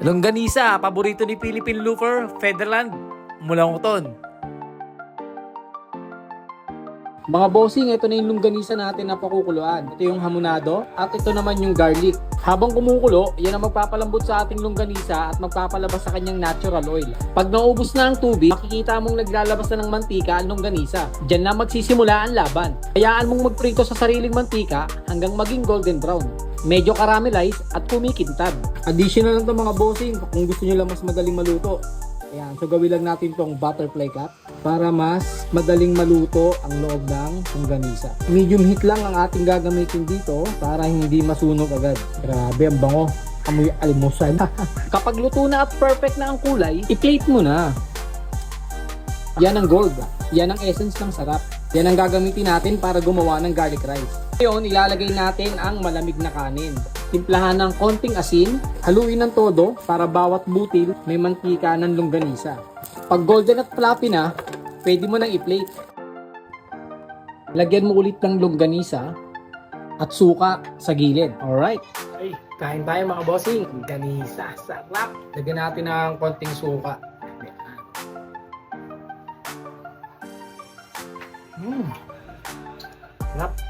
Longganisa, paborito ni Philippine Looker, Federland, Mulanguton. Mga bossing, ito na yung longganisa natin na pakukuluan. Ito yung hamonado at ito naman yung garlic. Habang kumukulo, yan ang magpapalambot sa ating longganisa at magpapalabas sa kanyang natural oil. Pag naubos na ang tubig, makikita mong naglalabas na ng mantika ang longganisa. Diyan na magsisimula ang laban. Hayaan mong magprito sa sariling mantika hanggang maging golden brown. Medyo caramelize at kumikintab. Additional lang to mga bossing kung gusto nyo lang mas madaling maluto. Ayan, so gawin lang natin tong butterfly cut para mas madaling maluto ang loob ng longganisa. Medium heat lang ang ating gagamitin dito para hindi masunog agad. Grabe, ang bango. Amoy almusal. Kapag luto na at perfect na ang kulay, i-plate mo na. Yan ang gold. Yan ang essence ng sarap. Yan ang gagamitin natin para gumawa ng garlic rice. Ngayon, ilalagay natin ang malamig na kanin. Timplahan ng konting asin, haluin ng todo para bawat butil may mantika ng longganisa. Pag golden at fluffy na, pwede mo nang i-plate. Lagyan mo ulit ng longganisa at suka sa gilid. Alright. Ay, kain tayo mga bossing. Longganisa, sarap. Lagyan natin ng konting suka. Sarap.